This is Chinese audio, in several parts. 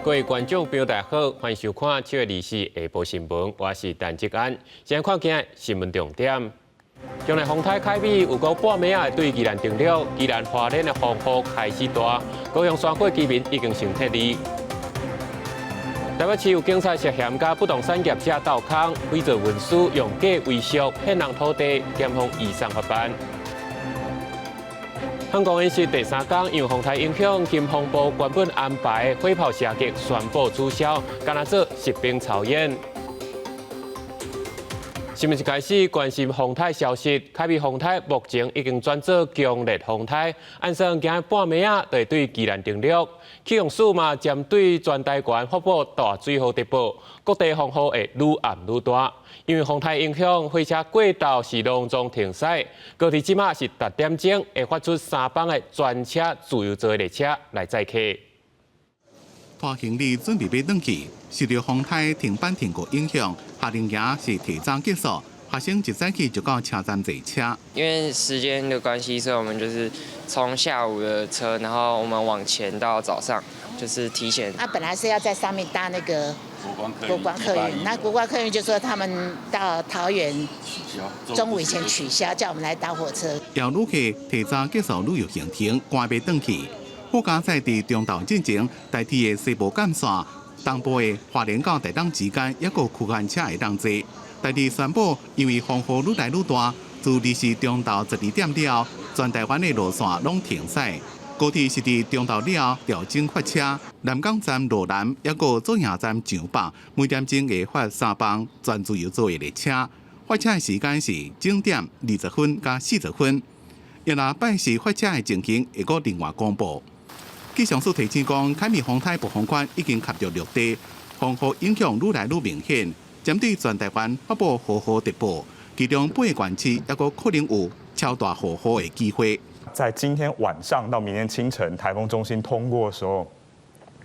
各位观众朋友，大家好，欢迎收看7月24日下晡新闻，我是陈志安。先看今日新闻重点。今日风台凯美有够半暝啊，对宜兰登陆，宜兰花莲的风雨开始大，高雄山过居民已经成铁力。台北市有警察涉嫌甲不动产业者斗空，伪造文书，用假威胁骗人土地，检方移送法办。香港演习第3天，因为风台影响，金防部原本安排火炮射击宣布取消，干那做实兵操演。新闻一开始关心风台消息，凯美风台目前已经转做强烈风台，按算今日半暝啊，就会对宜兰登陆。气象署嘛，针对全台湾发布大水洪特报，各地风雨会愈暗愈大。因为风台影响，火车过道是隆中停驶，高铁即马是10点钟会发出3班的专车自由座列车来载客。大行李准备要转去，受到风台停班停过影响，下令营是提早结束，学生一早起就到车站坐车。因为时间的关系，所以我们就是从下午的车，然后我们往前到早上，就是提前。本来是要在上面搭那个国光客运，那国光客运就说他们到桃园中午以前取消，叫我们来搭火车。要旅客提早结束旅游行程，赶要转去。国家在伫中岛进前，代替的西部干线，东部的花莲到台东之间，也有区间车会当坐。代替宣布，因为风雨愈来愈大，自20时中昼12点了，全台湾的路线拢停驶。高铁是伫中昼了调整发车，南港站罗南，也有左营站上北，每点钟会发3班全自由座的列车。发车的时间是整点20分加40分。原来拜时发车的情形会搁另外公布。气象署提醒讲，凯美风台暴风圈已经吸入陆地，风雨影响愈来愈明显。针对全台湾发布豪雨特报，其中8个县市也有可能有超大豪雨的机会。在今天晚上到明天清晨，台风中心通过的时候，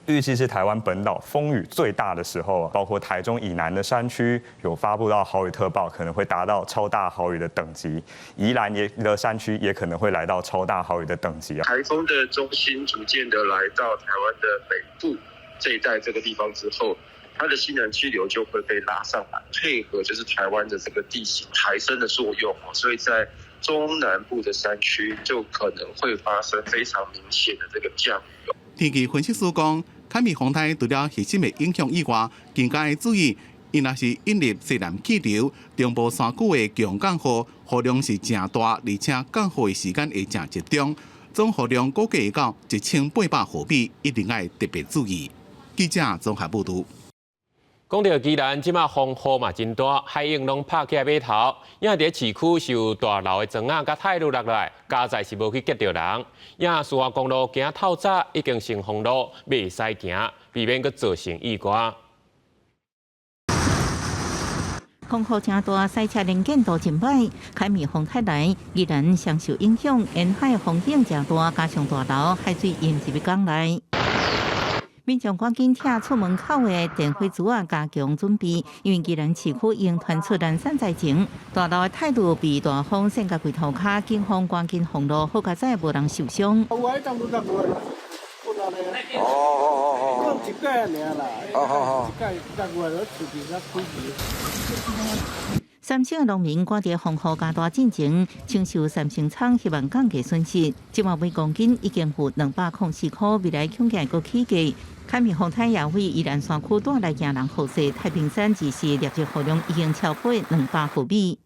预计是台湾本岛风雨最大的时候，包括台中以南的山区有发布到豪雨特报，可能会达到超大豪雨的等级；宜兰的山区也可能会来到超大豪雨的等级啊。台风的中心逐渐的来到台湾的北部这一带这个地方之后，它的西南气流就会被拉上来，配合就是台湾的这个地形抬升的作用，所以在中南部的山区就可能会发生非常明显的这个降雨。天气分析师讲，凯美风台除了核心的影响以外，更加要注意，伊若是引入西南气流，中部山区的强降雨，雨量是真大，而且降雨的时间会真集中，总雨量估计会到1800毫米，一定要特别注意。记者综合报道。讲到宜兰，即马风雨嘛真大，海涌拢拍起来码头，因伫市区受大楼的砖仔甲泰路落来，加载是无去夹着人。因苏花公路行透早已经成封路，袂使行，避免佫造成意外。风雨真大，赛车零件都真歹。凯美风台来，宜兰常受影响，沿海风险真大，加上大楼海水淹入港内。民众赶紧拆出门口的电火珠啊，加强准备。因为宜兰市区已经传出燃山灾情，大楼的态度被大风掀到柜头卡，警方赶紧封路，好佳在无人受伤。三星的农民赶在风雨加大进前，承受三星厂希望降价损失。即卖每公斤已经付204块，未来恐价阁起价。凯美风台也为宜兰山区带来行人后势，太平山日时烈日雨量已经超过200毫米。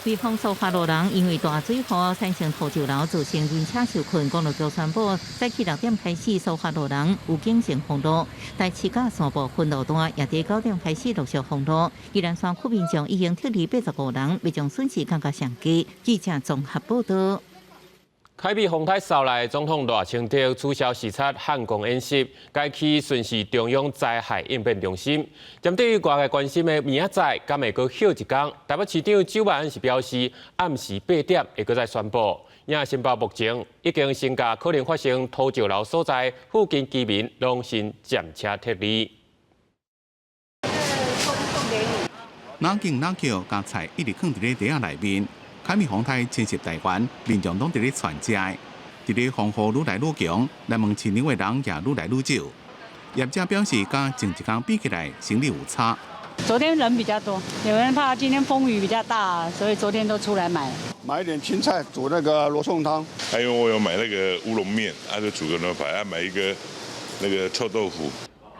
为防疏发路人，因为大水雨产生土石流，造成人车受困。公路局宣布，早起6点开始疏发路人有警情封路，台七甲三部分路段也伫9点开始陆续封路。宜兰山区民众已经撤离85人，未将损失降到上低。记者综合报道。凯美风台捎来，总统赖清德取消视察汉光演习，改去巡视中央灾害应变中心。针对于外界关心的明仔载敢会阁休一天，台北市长周万安是表示，暗时8点会阁再宣布。也申报目前已经先甲可能发生土石流所在附近居民拢先暂车撤离。南京南桥将菜一直放伫咧地下内面。凯美风台侵袭台湾，民众拢伫咧传食。伫咧风雨愈来愈强，南门饲牛的人也愈来愈少。业者表示，甲前一天比起来，生意有差。昨天人比较多，有人怕今天风雨比较大，所以昨天都出来买。买一点青菜煮那个罗宋汤。还有我有买那个乌龙面，就煮个牛排，买一个那个臭豆腐。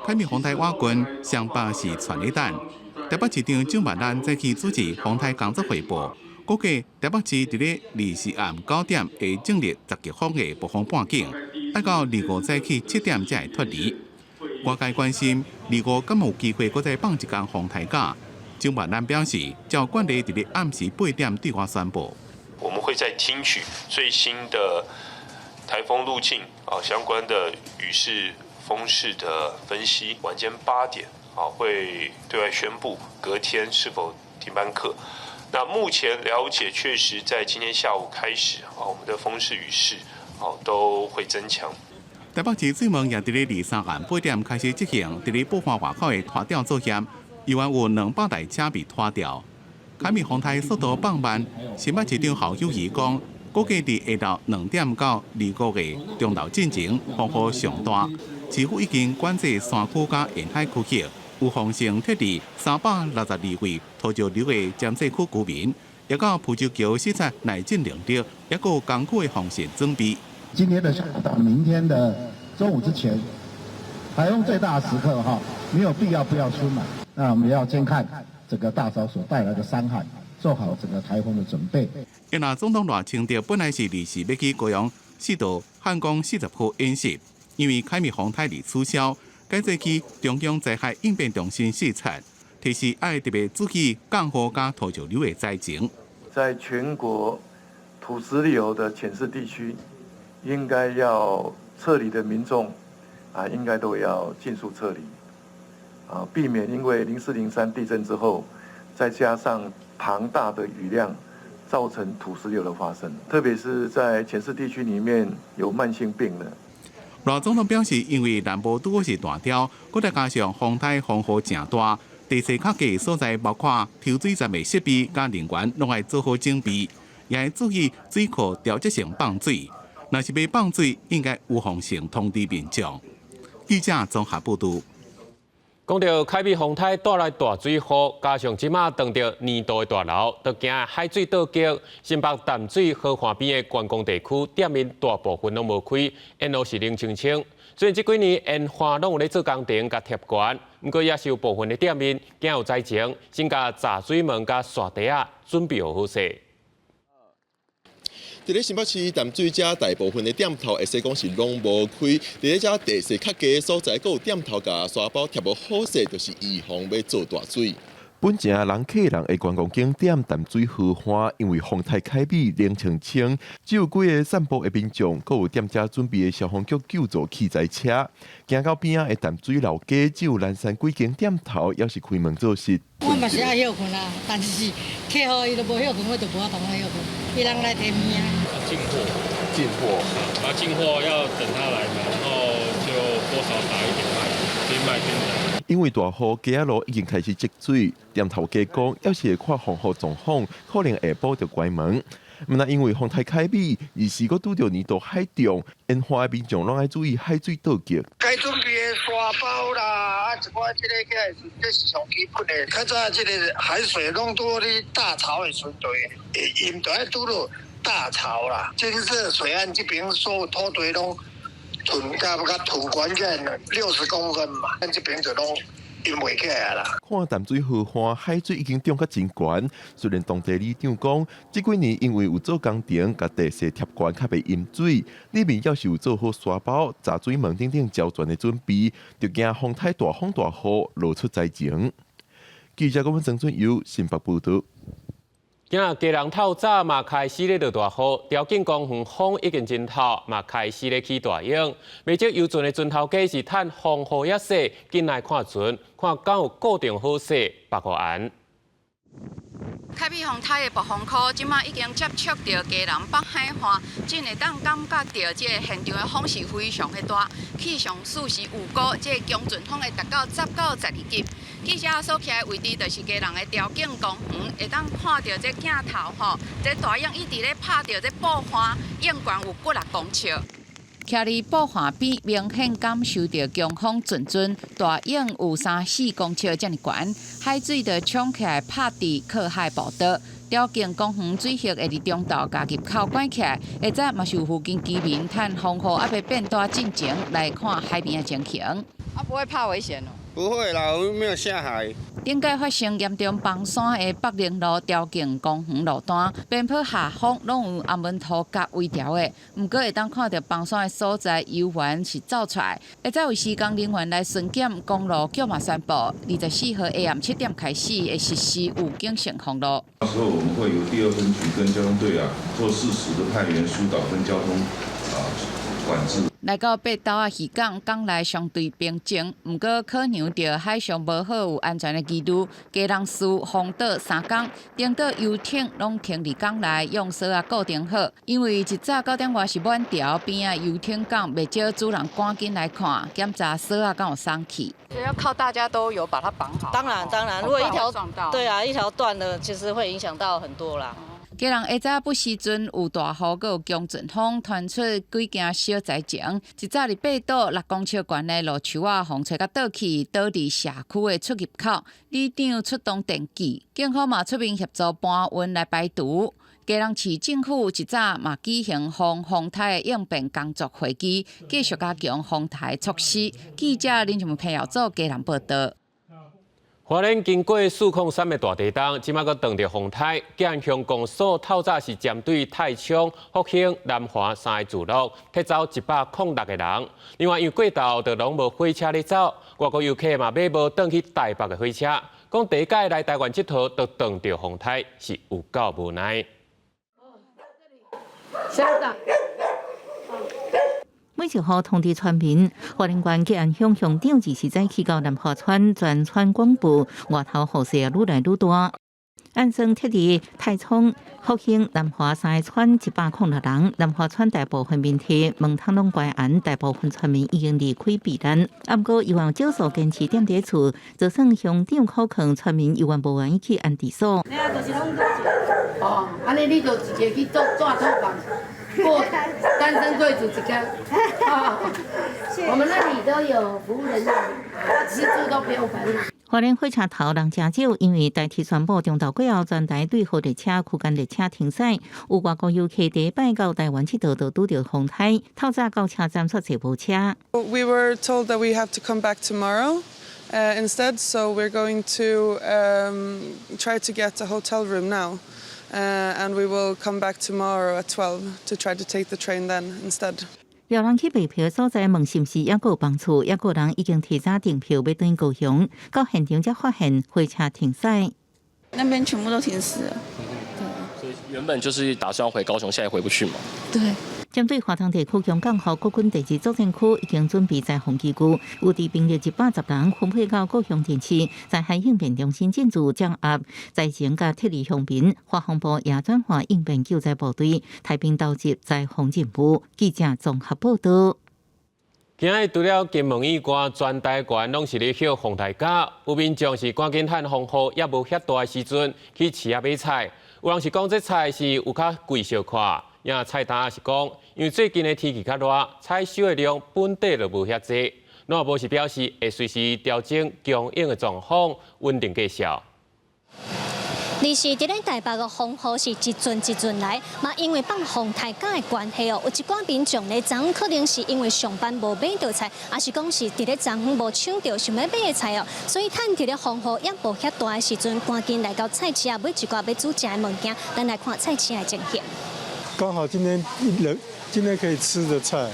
凯美丰泰瓦群上北是传礼蛋，台北市长蒋万安早起主持丰泰工作汇报，估计台北市伫咧24暗9点会正列10级风的暴风半径，要到25早起7点才会脱离。外界关心25敢有机会搁再放一天风台假？蒋万安表示，照惯例伫咧暗时8点对外宣布。我们会再听取最新的台风路径相关的雨势、风势的分析，晚间8点会对外宣布隔天是否停班课。那目前了解，确实在今天下午开始我们的风势、雨势都会增强。台北市水门也伫咧23暗8点开始执行伫咧爆发外口的拖吊作业，依然有200台车被拖吊。凯美丰泰速度放慢，新北市长侯友宜讲，估计伫下昼2点到25日中昼进前风雨上大，市府已经管制山区甲沿海区域，有防性撤离362位土石流的尖西区居民，也到蒲洲桥视察内进能力，也有港区的防线准备。今天的下午到明天的中午之前，台风最大的时刻没有必要不要出门。那我们要先看整个大潮所带来的伤害，做好整个台风的准备。因为总统赖清德本来是24要去高雄4道汉光40区演习，因为凯美丰泰日取消，改做去中央灾害应变中心视察，提示爱特别注意降雨加土石流的灾情。在全国土石流的浅势地区，应该要撤离的民众应该都要尽速撤离避免因为0403地震之后，再加上庞大的雨量，造成土石流的发生。特别是在浅势地区里面有慢性病的。赖总统表示，因为南部拄好是大潮，佮再加上风台风雨正大，地势较低所在包括抽水站的设备甲人员拢爱做好整备，也要注意水库调节性放水。若是要放水，应该有防性通知民众。记者综合报道。讲到凯美丰泰带来大水雨，加上即马撞到年度的大流，都惊海水倒激，新北淡水河畔边的观光地区店面大部分拢无开，因都是冷清清。虽然这几年因花拢有咧做工程甲贴管，不过也是有部分的店面惊有灾情，先甲炸水门甲沙地啊准备好势。伫咧新北市淡水遮大部分的店头，会使讲是拢无开。伫咧遮地势较低的所在，阁有店头甲沙包贴无好势，就是预防要做大水。本正人客人的观光景点淡水河畔，因为风台开美冷清清，只有几个散步的民众，阁有店家准备的消防局救助器材车。行到边仔的淡水老街，只有南山几间店头，也是开门做事。我嘛是爱休困啦，但是客户伊都无休困，我就无法同我休困，伊人来提物啊。进货，进货要等他来嘛，然后就多少打一点卖，边卖边打。因为大雨，街仔路已经开始积水，店头家讲，要是会看风雨状况，可能下晡就关门。那因为风台开美，而是佫拄到年度海涨，沿海民众拢爱注意海水倒激。该准备的沙包啦，一寡这个起来这是上基本的。较早这个海水拢拄咧大潮的时阵，因就爱拄到大潮啦。这个水岸这边所有土地拢囤甲囤管起来60公分嘛，咱这边就拢因袂起来啦。看淡水河畔海水已经涨到真悬，虽然当地里长讲，这几年因为有做工程，甲地势贴管较袂淹水，里面要是有做好沙包、炸水门等等胶全的准备，就惊风台大风大雨落出灾情。记者郑春友新北报道。今仔家人透早嘛开始咧落大雨，条件公园风已经真透，嘛开始咧起大影。每只游船的船头家是趁风雨一洗，进来看船，看敢有固定好势，白互安。凯美风台的暴风科，即马已经接触到嘉南北海岸，真会当感觉到这个现场的风势非常的大，气象数是预估，这个强阵风会达到10到12级。记者所徛的位置就是嘉南的条景公园，会当看到这镜头吼，这大雁一直咧拍到这布花，雁冠有骨力公尺。徛伫布花边，明显感受到强风阵阵，大雁有3-4公尺这么悬，海水就冲起来拍伫靠海步道。条景公园水域会伫中道加入口关起来，会早嘛是有附近居民趁风雨还未变大进前来看海边的情形。不会怕危险哦？不会啦，我没有下海。顶届发生严重崩山的北陵路条景公园路段，边坡下方拢有暗文土甲围条的，毋过会当看到崩山的所在游园是走出来。会再有施工人员来巡检，公路局嘛宣布，24号下暗7点开始会实施有警性封路。到时候我们会由第2分局跟交通队做适时的派员疏导跟交通管制。来到北岛啊渔港，港内相对平静，毋过考量到海上无好有安全的疑虑，嘉南市丰岛3港顶岛游艇拢停伫港内，用绳啊固定好。因为一早9点外是满潮，边啊游艇港袂少主人赶紧来看，检查绳啊敢有松去。要靠大家都有把它绑好。当然，如果一条断了，其实会影响到很多啦。嘉南下早不时阵有大雨，阁有强阵风，传出几件小灾情。一早伫北岛6公尺悬的路树啊，风吹甲倒去，倒伫社区的出入口。里长出动电击，警方嘛出面协助搬运来排除。嘉南市政府一早嘛举行防风台的应变工作会议，继续加强风台措施。记者林俊平要做嘉南报道。花莲经过403的大地震，即马阁撞着风台，建乡公所透早是针对太仓、福兴、南华3个住落，撤走106个人。另外，因为过道就拢无火车咧走，外国游客嘛买无转去台北的火车，讲第一届来台湾佚佗就撞着风台，是有够无奈。每1号通知村民，花莲县吉安乡乡长24载起到南华村全村广播，外头雨势愈来愈大。按算撤离太仓、福兴、南华3个村106人，南华村大部分面体门窗拢关严，大部分村民已经离开避难。不过，希望少数坚持踮伫厝，就算乡长考劝村民，依然无愿意去安置所。哦，安尼你就直接去做抓偷房。过单身贵族一个，我们那里都有服务人员，吃住都不用烦恼。花莲火车头人真少，因为代替宣布中岛过后，全台对号列车区间列车停驶。有外国游客第一摆到台湾佚佗，就拄到风台，透早到车站煞坐无车。We were told that we have to come back tomorrow. Instead, so we're going to try to get a hotel room now. And we will come back tomorrow at 12 to try to take the train then instead. 有人去卖票所在问是毋是还有帮助，还有人已经提早订票要转高雄，到现场才发现火车停驶。那边全部都停驶了。所以原本就是打算要回高雄，现在回不去嘛？对。针对华东地区强港和国军第2作战区已经准备在洪基区，有地兵力110人分配到高雄电市灾害应变中心进驻降压，在前甲撤离乡民，华防部也转化应变救灾部队，太平岛集在防警部。记者综合报道。今日除了金门以外，全台湾拢是咧歇风台假，有民众是赶紧趁风雨也无遐大的时阵去市啊买菜，有人是讲这菜是有较贵小块。也菜单也是讲，因为最近的天气较热，采收的量本地就无遐济。农业部是表示会随时调整供应的状况，稳定价销。而是伫咧台北的风雨是一阵一阵来，嘛因为放风台假的关系哦，有一寡民众咧昨可能是因为上班无买到菜，也是讲是伫咧昨无抢到想要买的菜哦，所以趁伫咧风雨也无遐大的时阵，赶紧来到菜市啊买一寡要煮食的物件，咱来看菜市的情形。刚好今天可以吃的菜，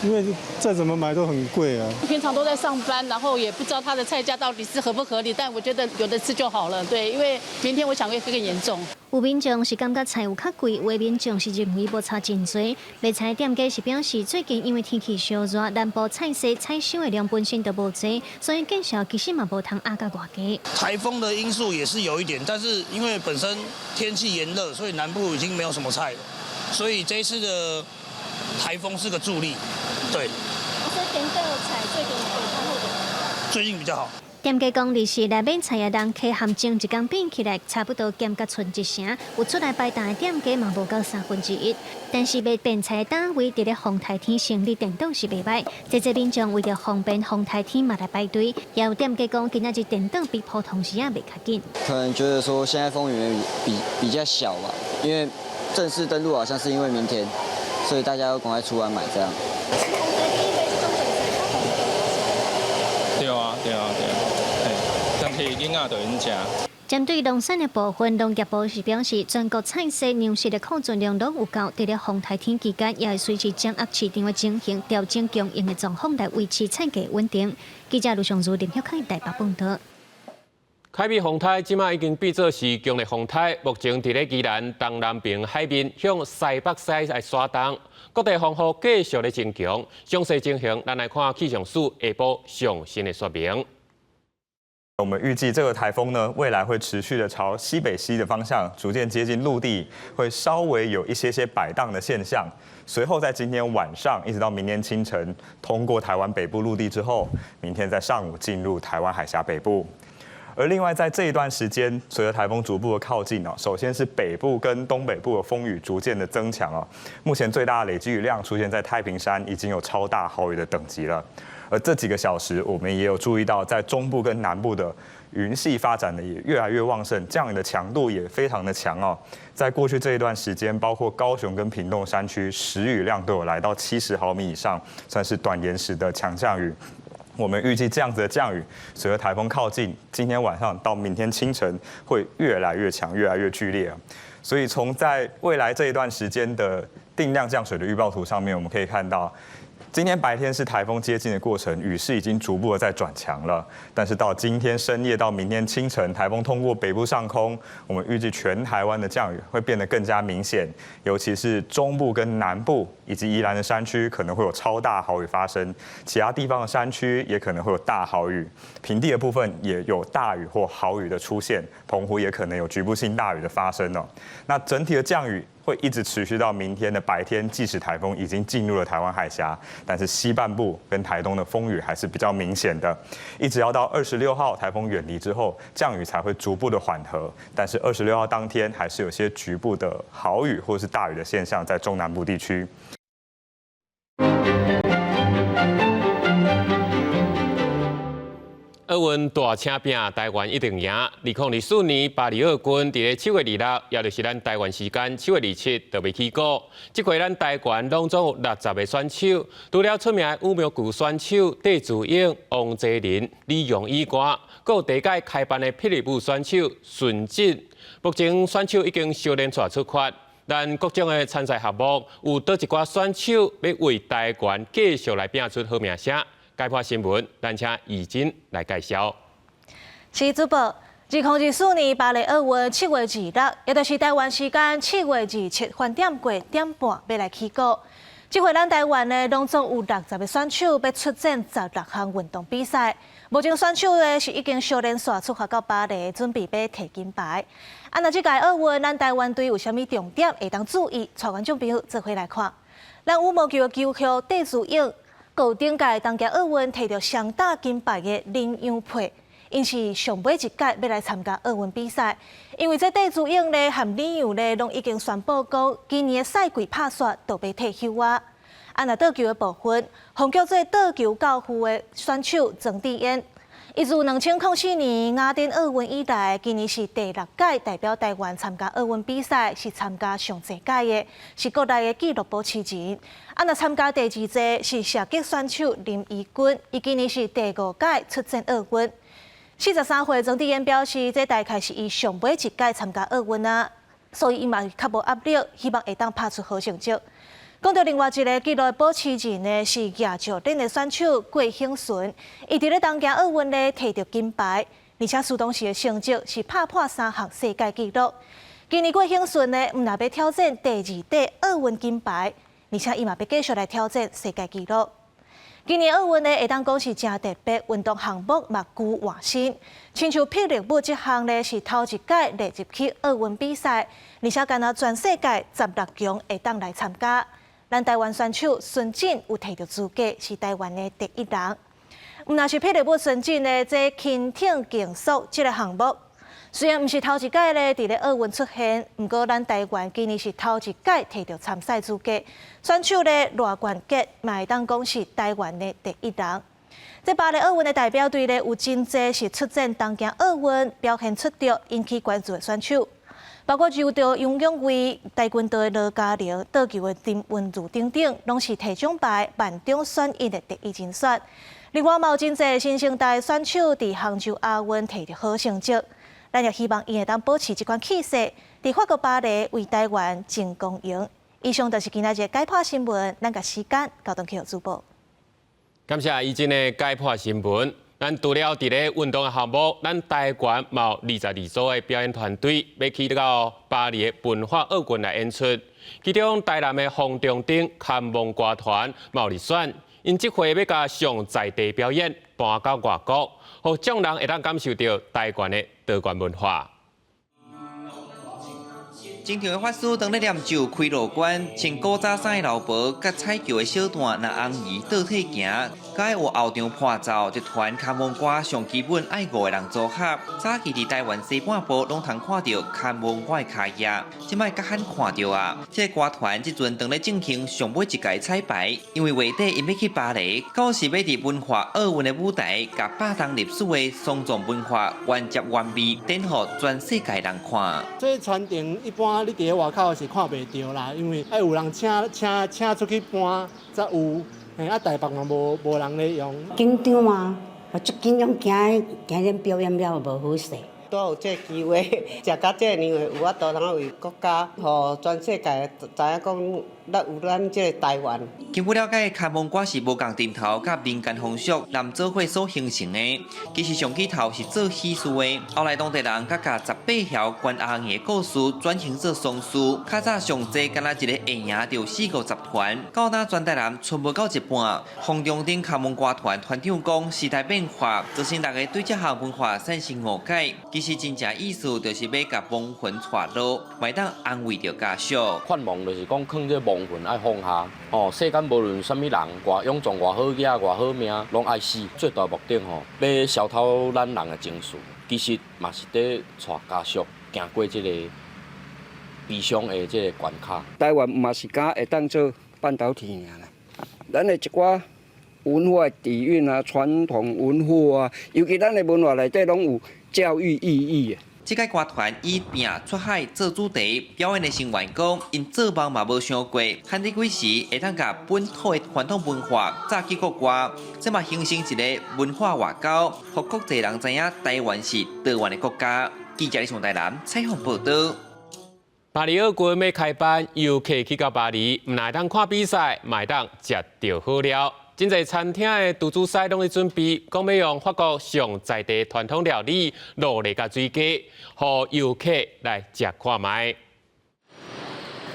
因为再怎么买都很贵啊。平常都在上班，然后也不知道它的菜价到底是合不合理，但我觉得有的吃就好了。对，因为明天我想会更严重。有民众是感觉菜有较贵，有的民众是认为无差真多。卖菜店家是表示，最近因为天气烧热，南部菜市采收的量本身就无多，所以见效其实嘛无通压到外价。台风的因素也是有一点，但是因为本身天气炎热，所以南部已经没有什么菜了，所以这一次的台风是个助力。对。所以点豆菜最近有较好点。最近比较好。店家讲，日时内面菜的人客含情一天变起来，差不多减甲剩一成，有出来摆档的店家嘛无到1/3。但是卖便菜的单位伫咧风台天成立电档是袂歹，这民众为了方便风台天嘛来排队。也有店家讲，今仔日电档比普通时啊袂较紧。可能觉得说现在风源比较小吧，因为正式登陆好像是因为明天，所以大家要赶快出来买这样。对啊，但是囡仔就用食。针对农产的部分，农业部是表示，全国菜市粮食的库存量都有够，伫咧风台天期间，也会随时掌握市场的情形，调整供应的状况来维持菜价稳定。记者卢尚如、林晓凯台北报道。凯美风台即马已经变作是强烈风台，目前伫咧宜兰东南边海面向西北西来刷动，各地风雨继续咧增强。详细情形，咱来看气象署下晡上新的说明。我们预计这个台风呢，未来会持续的朝西北西的方向逐渐接近陆地，会稍微有一些摆荡的现象。随后在今天晚上一直到明天清晨，通过台湾北部陆地之后，明天在上午进入台湾海峡北部。而另外在这一段时间，随着台风逐步的靠近哦，首先是北部跟东北部的风雨逐渐的增强哦。目前最大的累积雨量出现在太平山，已经有超大豪雨的等级了。而这几个小时，我们也有注意到，在中部跟南部的云系发展的也越来越旺盛，降雨的强度也非常的强哦。在过去这一段时间，包括高雄跟屏东山区，时雨量都有来到70毫米以上，算是短延时的强降雨。我们预计这样子的降雨，随着台风靠近，今天晚上到明天清晨会越来越强，越来越剧烈。所以从在未来这一段时间的定量降水的预报图上面，我们可以看到，今天白天是台风接近的过程，雨势已经逐步的在转强了。但是到今天深夜到明天清晨，台风通过北部上空，我们预计全台湾的降雨会变得更加明显，尤其是中部跟南部以及宜兰的山区可能会有超大豪雨发生，其他地方的山区也可能会有大豪雨，平地的部分也有大雨或豪雨的出现，澎湖也可能有局部性大雨的发生哦。那整体的降雨会一直持续到明天的白天，即使台风已经进入了台湾海峡，但是西半部跟台东的风雨还是比较明显的，一直要到26号台风远离之后，降雨才会逐步的缓和。但是26号当天还是有些局部的豪雨或是大雨的现象在中南部地区。奥运大请拼，台湾一定赢。2024年巴黎奥运伫咧7月26，也就是咱台湾时间7月27就要起鼓。这回咱台湾拢总有60个选手，除了出名的羽毛球选手戴资颖、王泽林、李容以外，还有第届开办的霹雳舞选手孙静。目前选手已经小练出发，但各种的参赛项目，有倒一寡选手要为台湾继续来拼出好名声。解剖新闻，咱请怡珍来介绍。是主播，2024年巴黎奥运7月26，也就是台湾时间7月27，饭店过点半要来起鼓。这回咱台湾呢，拢总有60个选手要出战16项运动比赛。目前选手呢是已经小练线出发到巴黎，准备要摕金牌。那这届奥运，咱台湾队有啥物重点会当注意？带观众朋友做伙来看。咱羽毛球的球后戴资颖。高顶届东京奥运摕到上大金牌的林洋配，因是上尾一届要来参加奥运比赛。因为这戴资颖呢和李洋呢，拢已经宣布讲，今年的赛季拍煞都要退休啊。那倒球的部分，红叫做倒球教父的选手曾智嫣，伊自2004年雅典奥运以来，今年是第6届代表台湾参加奥运比赛，是参加上侪届的，是国内的纪录保持人。那参加第2届是射击选手林怡君，伊今年是第5届出战奥运。43岁曾智嫣表示，这大概是伊上尾一届参加奥运啊，所以伊嘛较无压力，希望会当拍出好成绩。讲到另外一个纪录保持人呢，是亚洲顶的选手郭兴顺，伊伫咧东京奥运呢摕到金牌，而且苏当时的成绩是拍破3项世界纪录。今年郭兴顺呢，唔但要挑战第2块奥运金牌，而且伊嘛要继续来挑战世界纪录。今年奥运呢，会当讲是真特别，运动项目嘛具换新。亲像霹雳舞这项呢，是头一届列入去奥运比赛，而且敢若全世界16强会当来参加。咱台湾选手孙瑾有摕到资格，是台湾的第1人。唔但是霹雳舞孙瑾呢，这轻艇竞速这个项目。虽然毋是头一届咧，伫咧奥运出现，毋过咱台湾今年是头一届摕到参赛资格，选手咧罗冠杰嘛会当讲是台湾的第1人。这巴黎奥运的代表队咧有真侪是出战东京奥运表现出色、引起关注的选手，包括柔道杨永伟、跆拳道的罗嘉玲、倒球的林文如等等，拢是摕奖牌万中选一的第1人选。另外，嘛有真侪新生代选手伫杭州亚运摕到好成绩。咱也希望伊会当保持这款气势，伫法国巴黎为台湾争光荣。以上就是今仔日解剖新闻，咱个时间交通气候主播。感谢以前的解剖新闻。咱除了伫咧运动的项目，咱台湾嘛有22组的表演团队要去到巴黎的文化奥运来演出。其中台南的洪中鼎看望歌团嘛有入选，因这回要甲上在地表演搬到外国。互众人会当感受到台湾的多元文化。正常的法师当咧念咒开路关，穿古早衫的老婆，甲彩球的小段拿红衣倒退行，甲有后场伴奏一团看望歌上基本爱5个人组合。早期伫台湾西半部拢通看到看望我的脚印，即摆较罕看到啊！这个歌团即阵当咧进行上尾一届彩排，因为月底因要去巴黎，到时要伫文化奥运的舞台，甲8当历史的双重文化原汁原味展予全世界人看。这传承一般。你伫咧外口是看袂到啦，因为爱有人请出去搬才有，啊台北嘛无人咧用。紧张啊，我足紧张，惊咱表演了无好势。都有这机会，食到这年有法度通为国家，互全世界知影讲，咱这个台湾。经过了解，看望歌是无共阵头，甲民间风俗南做伙所形成的。其实上起头是做戏事的，后来当地人甲18条关阿爷故事转型做丧事。较早上济，敢若一个会赢着40-50团，到那全台南剩无到一半。洪中鼎看望歌团团长讲，时代变化，造成大家对这项文化产生误解。其实真正意思就是要甲亡魂带落，袂当安慰着家属。盼望就是讲，囥这亡魂爱放下。哦，世间无论什么人，偌勇壮、偌好野、偌好命，拢爱死。最大目的吼，要消透咱人的情绪。其实嘛是在带家属行过这个悲伤的这个关卡。台湾嘛是敢会当做半导体尔啦，咱的一寡文化底蕴啊、传统文化啊，尤其咱的文化内底拢有教育意义的。这届歌团以拼出海做主题，表演的成员讲，因做梦嘛无想过，汉地几时会当甲本土的传统文化早起国外，这嘛形成一个文化外交，互国际人知影台湾是多元的国家。记者李从台南采访报道。巴黎奥运要开办，游客去到巴黎，唔来当看比赛，买当食到好料。真侪餐厅的厨子师拢在准备，讲要用法国上在地传统料理落嚟甲水鸡，互游客来食看卖。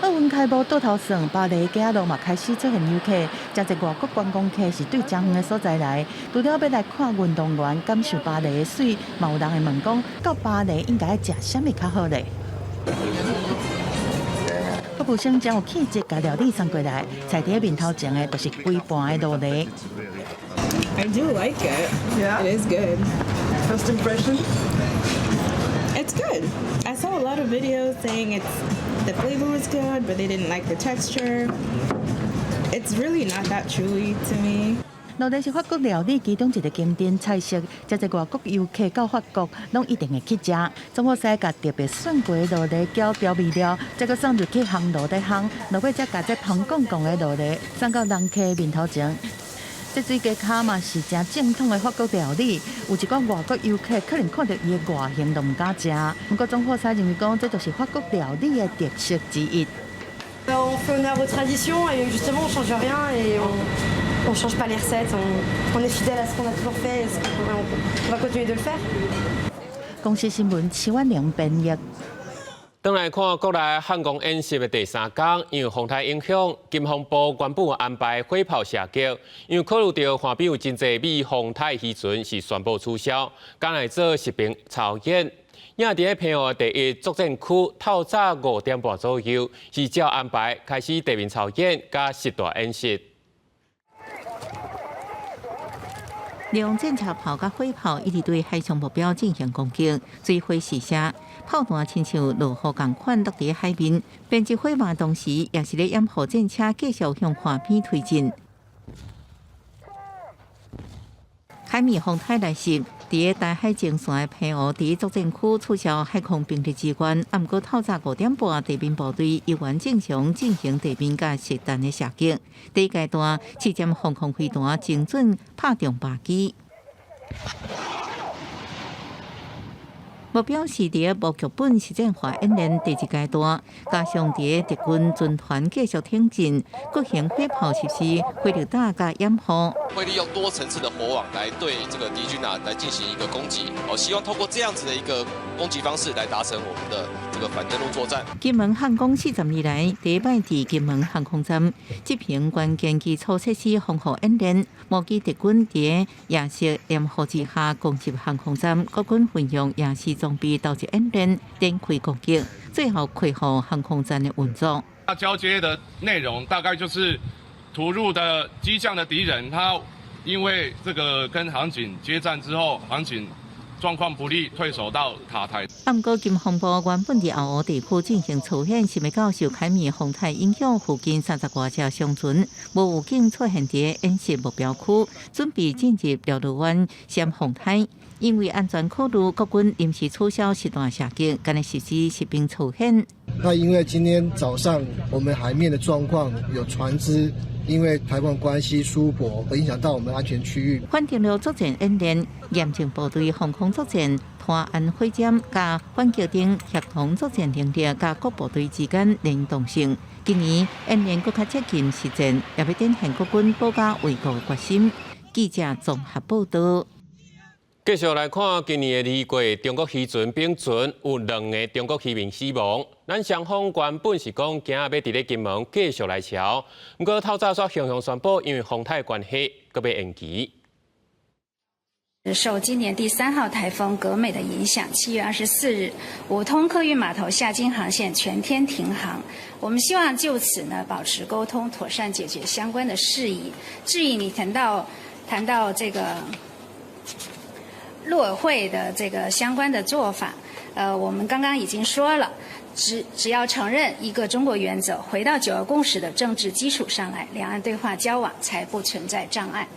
奥运开幕倒头算，巴黎街路嘛开始出现游客，真侪外国观光客是对真远的所在来，除了要来看运动员感受巴黎的水，嘛有人会问讲，到巴黎应该食啥物较好咧？服务生将有气质甲料理送过来，菜伫面头前的都是规盘的罗梨。I do like it. Yeah, it is good. First impression? It's good. I saw a lot of videos saying the flavor was good, but they didn't like the texture. It's really not that chewy to me. 罗梨是法国料理其中一个经典菜色，真侪外国游客到法国，拢一定会去食。总好使甲特别选过的罗梨搅调味料，再搁送入去烘炉底烘，落尾再甲这香杠杠的罗梨送到人客面头前。这水鸡卡嘛是真正统的法国料理，有一寡外国游客可能看到伊的外形都唔敢食。不过总好使认为讲，这就是法国料理的特色之一。On fait honneur aux traditions et justement on change rien et on change pas les recettes. On est fidèle à ce qu'on a toujours fait et on va continuer de le faire. 公司新闻7万2编译。转来看国内汉光演习的第3天，因为风台影响，金防部原本安排火炮射击，因为考虑到岸边有真侪美风台渔船，是宣布取消，赶来做实兵操演。也伫平湖第1作战区，透早5点半左右，是照安排开始地面操演加实弹演习。利用战车炮甲火炮一直对海上目标进行攻击，水火试射，炮弹亲像落雨共款落伫海面，编织火马同时也是咧掩护战车继续向岸边推进。海面风台来袭，伫大海前线的平湖第1作战区取消海空兵力支援，啊，毋过透早5点半，地面部队依然正常进行地面甲实弹的射击。第1阶段7舰防空飞弹精准拍中靶机。目标是伫无剧本实战化演练第2阶段，加上伫敌军军团继续挺进，各型火炮实施火力打甲掩护。会利用多层次的火网来对这个敌军来进行一个攻击，希望透过这样子的一个攻击方式来达成我们的这个反登陆作战。金门汉光40年来第一摆伫金门航空站执行关键基础设施防护演练，模拟敌军伫夜视掩护之下攻击航空站，各军运用夜视装备导致演练展开攻击，最后恢复航空站的运作。交接的内容大概就是突入的机降的敌人，他因为这个跟航警接战之后，航警状况不利，退守到塔台。不过，金防部原本伫后湖地区进行操演，是要到受海面风台影响附近30多只商船，无武警出现伫演习目标区，准备进入辽路湾闪风台。因为安全考虑，国军临时取消实弹射击，今日实施实兵操演。那因为今天早上我们海面的状况有船只因为台湾关系疏泊而影响到我们安全区域。反登陆作战演练，严正部队防空作战、团安火箭加反击等协同作战能力加各部队之间联动性。今年演练更加接近实战，也要展现国军保家卫国的决心。记者综合报道。继续来看，今年的2月，中国渔船并船有2个中国渔民死亡。咱双方原本是讲今日要伫咧金门继续来瞧，不过透早煞雄雄宣布，因为风台关系，搁要延期。受今年第3号台风格美的影响，7月24日，五通客运码头下金航线全天停航。我们希望就此呢保持沟通，妥善解决相关的事宜。至于你谈到这个陆委会的这个相关的做法，我们刚刚已经说了，只要承认一个中国原则，回到9·2共识的政治基础上来，两岸对话交往才不存在障碍。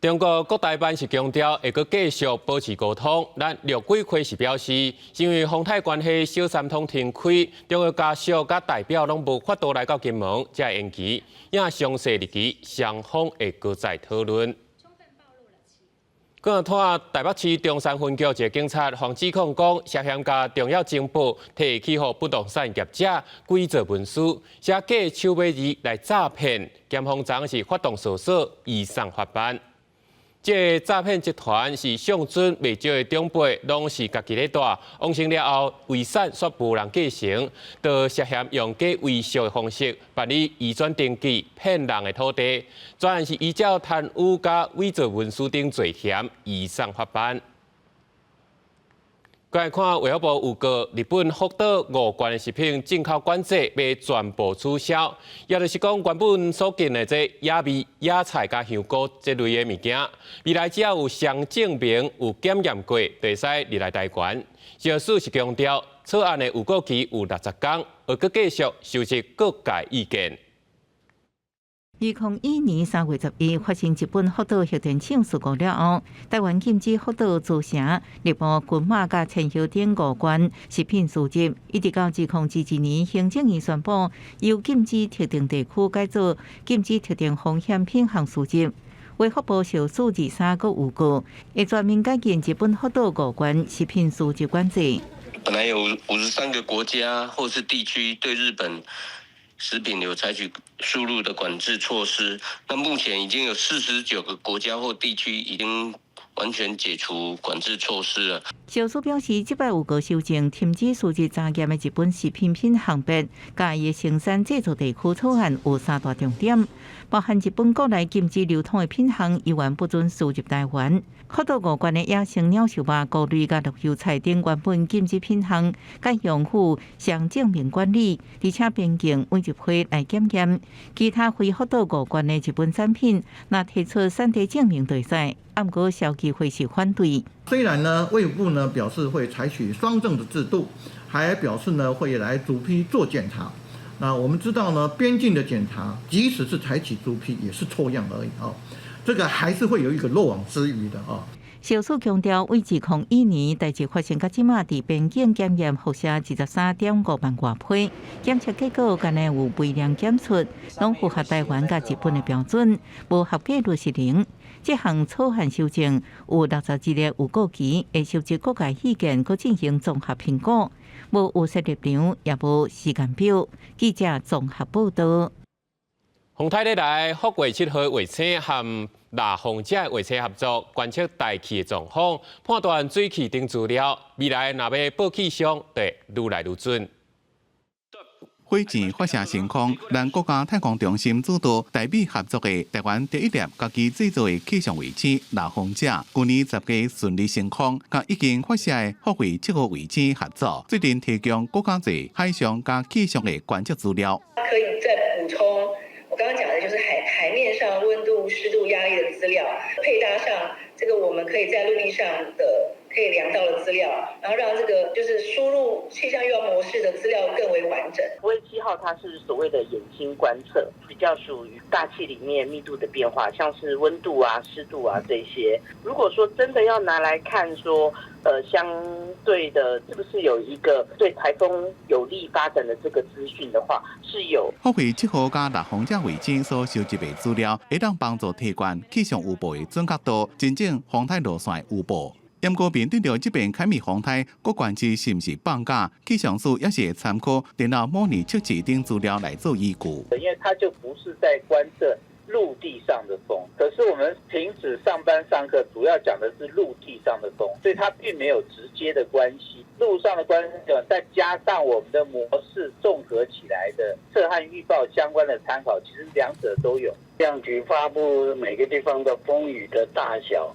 中国国台办是强调会阁继续保持沟通，但陆委会是表示，因为风台关系小三通停开，中国家属甲代表拢无法度来到金门，才延期。也详细日期，双方会搁再讨论。更拖台北市中山分局一个警察黄指控讲，涉嫌甲重要情报摕去予不动产业者伪造文书，写假手尾字来诈骗。检方昨是发动搜索，移送法办。这个诈骗集团是上尊未少的长辈，拢是家己咧带，完成了后遗产却无人继承，就涉嫌用假伪造的方式办理移转登记，骗人的土地，专案是依照贪污甲伪造文书等罪嫌移送法办。再来看，卫福部有告日本福岛5罐的食品进口管制被全部取消，也就是讲原本所禁的这野味、野菜加香菇这类的物件，未来只要有相证明有检验过，就会使入来台湾。消息是强调，草案的有效期有60天，而佮继续收集各界意见。2021年3月11日发生日本福岛核电厂事故了后，台湾禁止福岛自城、日本群马甲千叶等5罐食品输入，一直到2022年行政院宣布，由禁止特定地区改做禁止特定风险品项输入。卫福部小数23个有告，会全面改进日本福岛5罐食品输入管制。本来有53个国家或是地区对日本食品有采取输入的管制措施。那目前已经有49个国家或地区已经完全解除管制措施了。小苏表示，即摆有个修正停止输入查验的日本食品行别，甲伊生产制造地区草案有3大重点，包含日本国内禁止流通的品项依然不准输入台湾，确保5关的野生鸟兽肉、菇类甲绿油菜等原本禁止品项，该用户上证明管理，而且边境每入会来检验。其他非福岛5关的日本产品，若提出产地证明就使。按过消基会是反对。虽然呢，卫福部呢表示会采取双证的制度，还表示呢会来逐批做检查。那我们知道呢，边境的检查，即使是采取逐批，也是抽样而已啊，这个还是会有一个漏网之鱼的啊。小苏强调，为2021年代志发生到即马，伫边境检验辐射23.5万外批，检测结果敢若有微量检出，拢符合台湾甲日本的标准，无合格率是0。这项草案修正有61日有过期，会收集各界意见，佮进行综合评估，无有设立场，也无时间表。记者综合报道。宏泰咧来4月7号卫星和纳丰者卫星合作观测大气的状况，判断水气等资料，未来若要报气象，得愈来愈准。火箭发射成功，咱国家太空中心主导台美合作的台湾第一粒家己制造的气象卫星纳丰者，去年10月顺利升空，甲已经发射的4月7号卫星合作，最近提供国家级海上加气象的观测资料。可以再补充我刚刚讲的，就是海面上温度、湿度、压力的资料，配搭上这个我们可以在陆地上的可以量到的资料，然后让这个就是输入气象预报模式的资料更为完整。福卫7号它是所谓的眼睛观测，比较属于大气里面密度的变化，像是温度啊、湿度啊这些。如果说真的要拿来看说，相对的是不是有一个对台风有利发展的这个资讯的话，是有。4月7号加纳丰者卫星所收集的资料，会当帮助提高气象预报的准确度，真正风台路线预报。不过面对着这边凯米风台，各管区是不是放假？气象署也是参考电脑模拟测试等资料来做依据。因为它就不是在观测陆地上的风，可是我们停止上班上课，主要讲的是陆地上的风，所以它并没有直接的关系。路上的观测，再加上我们的模式综合起来的测和预报相关的参考，其实两者都有。气象局发布每个地方的风雨的大小，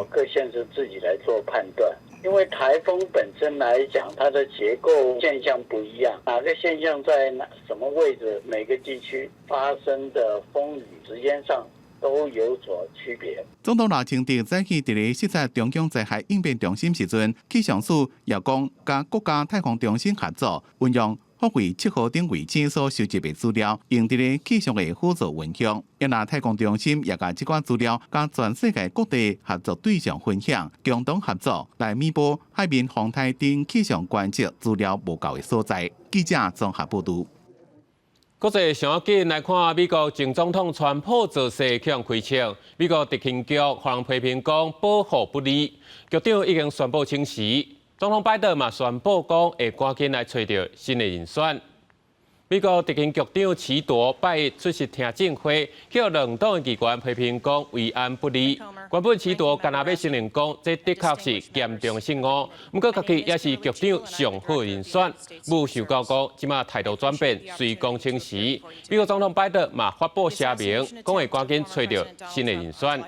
各县市自己来做判断。因为台风本身来讲，它的结构现象不一样，哪个现象在什么位置，每个地区发生的风雨时间上都有所区别。总统赖清德早起伫咧视察中央灾害应变中心时阵，气象署也讲，甲国家太空中心合作，运用4月7号等卫星所收集的资料，用伫咧气象的辅助运用。也拿太空中心也甲这款资料，甲全世界各地合作对象分享，共同合作来弥补海面风台等气象观测资料无够的所在。记者综合报道。国际上紧来看，美国前总统川普造势向开枪，美国特勤局互人批评讲保护不力，局长已经宣布请辞。总统拜登嘛宣布讲会赶紧来找到新的人选。美国特勤局长齐铎拜一出席听证会，向两党的议员批评讲维安不力。原本齐铎干那要承认讲，这的确是严重失误，不过家己也是局长上好人选。不受到讲，即马态度转变，随公请辞。美国总统拜登嘛发布声明，讲会赶紧找到新的人选。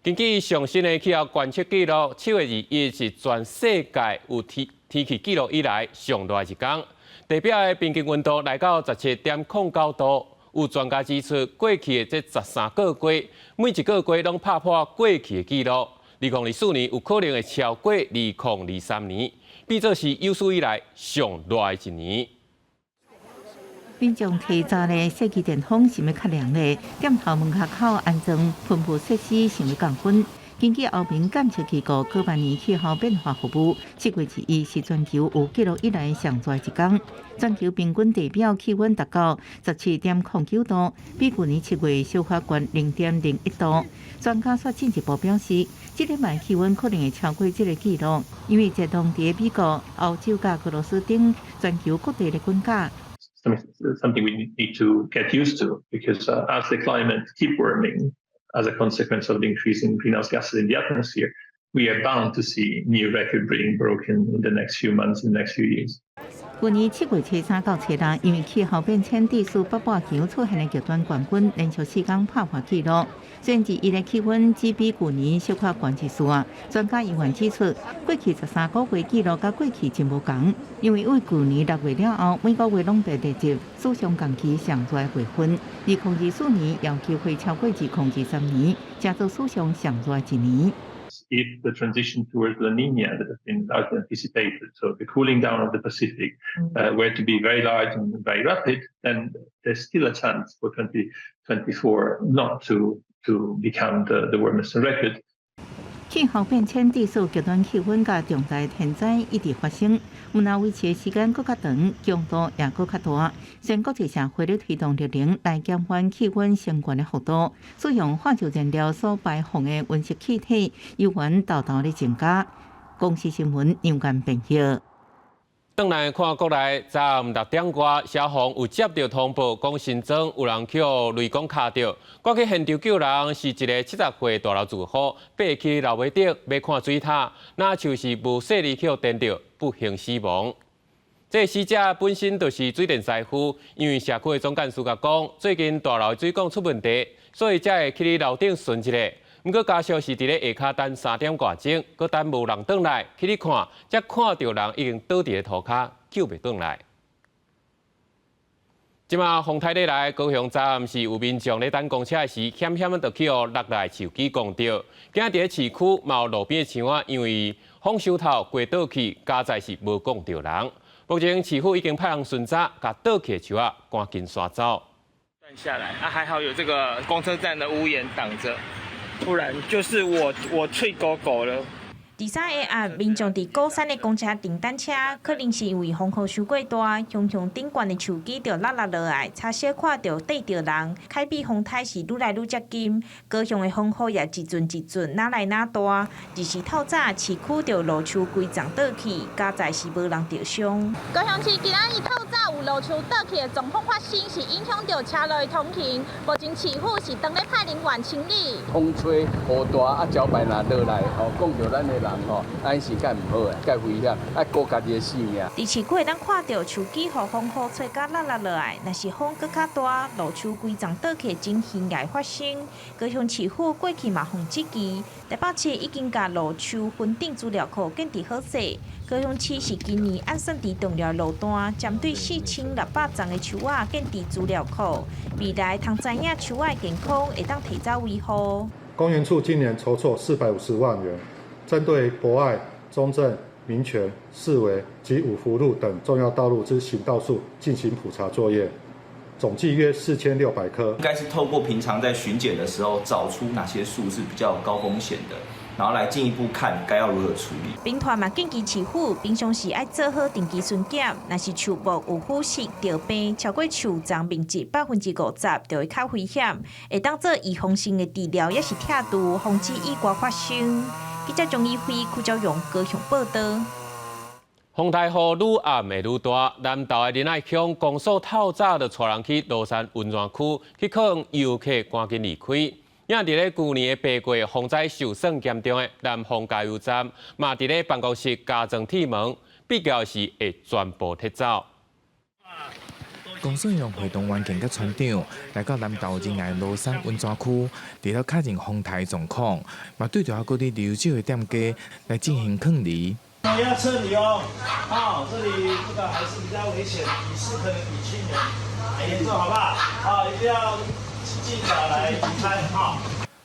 根据上新的气候观测记录，7月2日是全世界有天气记录以来上热一天，地表的平均温度来到17.09度。有专家指出，过去的这13个月，每一个月拢打破过去的记录。2024年有可能会超过2023年，变作是有史以来上热的一年。民众提早的设计电风是要较凉的，店头门口安装喷雾设施是要降温。根据欧盟监测机构各万年气候变化服务，7月1日是全球有记录以来上热一天，全球平均地表气温达到17.09度，比去年7月小可悬0.01度。专家说进一步表示，这礼拜气温可能会超过这个记录，因为热浪伫美国、欧洲甲俄罗斯等全球各地的滚价。something we need to get used to, because as the climate keep warming as a consequence of the increasing greenhouse gases in the atmosphere, we are bound to see new record being broken in the next few months, in the next few years. 去年7月初3到初6，因为气候变迁指数北半球出现的极端冠军，连续4天破坏纪录。虽然日的气温只比去年小可悬一丝啊，专家医院指出，过去13个月纪录甲过去真无同，因为为去年6月了后，每个月拢被列入史上同期上热的月份，2024年有机会超过2023年，加做史上上热一年。 If the transition towards La Nina that has been largely anticipated, so the cooling down of the Pacific, were to be very large and very rapid, then there's still a chance for 2024 not to become the warmest on record. 气候变迁指数极端气温甲重大天灾一直发生，有那维持的时间更较长，强度也更较大。全国际社会咧推动热能来减缓气温升高的幅度，使用化石燃料所排放的温室气体由原大大咧增加。公视新闻杨干编辑。 转来看国内，昨暗6点外，消防有接到通报，讲新庄有人去雷公卡着，赶去现场救人，是一个70岁大老住户，爬起楼尾顶要看水塔，那就是无细力去电着，不幸死亡。这死者本身就是水电师傅，因为社区的总干事甲讲，最近大楼的水管出问题，所以才会去楼顶巡一下。 毋过加上是伫咧下骹等3点外钟，搁等无人转来去你看，才看到人已经倒伫咧涂骹，救袂转来。即马风台咧来，高雄昨暗是有民众咧等公车时，险险就去落来手机讲着。今日伫咧市区嘛有路边的墙啊，因为风收头过倒去，加在是无讲着人。目前市府已经派人巡查，甲倒去的墙啊赶紧刷走。断下来啊，还好有这个公车站的屋檐挡着。 不然就是我脆狗狗了。第3个暗，民众伫高山的公车停单车，可能是因为风雨伤过大，熊熊顶悬的树枝就落落来，差小看到缀着人。凯比风台是愈来愈接近，高雄的风雨也一阵一阵哪来哪大。日时透早市区就路树规丛倒去，加在是无人着伤。高雄市今仔日透早有路树倒去的状况发生，是影响到车路的通行。目前市府是当咧派人员清理。风吹雨大啊，脚摆若落来，讲到咱的。 安是介唔好诶，介危险，爱顾家己的性命。伫市区会当看到树枝互风雨吹甲落落来，若是风搁较大，路树规丛倒去的情形也会发生。高雄市府过去嘛防积极，台北市已经甲路树分定资料库建立好势。高雄市是今年按算伫重要路段，针对4600丛的树仔建立资料库，未来通知影树仔健康，会当提早维护。公园处今年筹措450万元。 针对博爱、中正、民权、四维及五福路等重要道路之行道树进行普查作业，总计约4600棵。应该是透过平常在巡检的时候，找出哪些树是比较高风险的，然后来进一步看该要如何处理。兵团嘛建议市府平常时爱做好定期巡检，若是树木有腐蚀、掉病超过树丛面积50%，就会较危险，会当做预防性的治疗，也是拆除，防止意外发生。 记者钟义辉、邱昭荣高雄报道。风台雨愈暗会愈大，南投的仁爱乡公所透早就带人去罗山温泉区去劝游客赶紧离开。也伫咧去年的8月风灾受损严重的南丰加油站，嘛伫咧办公室加装铁门，必要时会全部撤走。 公司用会动员警甲船长来到南投仁爱罗山温泉区，除了确认风台状况，嘛对着各地留守的店家来进行劝离。要撤离哦，这里这个还是比较危险，雨势可能比去年还严重，好不好？一定要尽早来离开哈。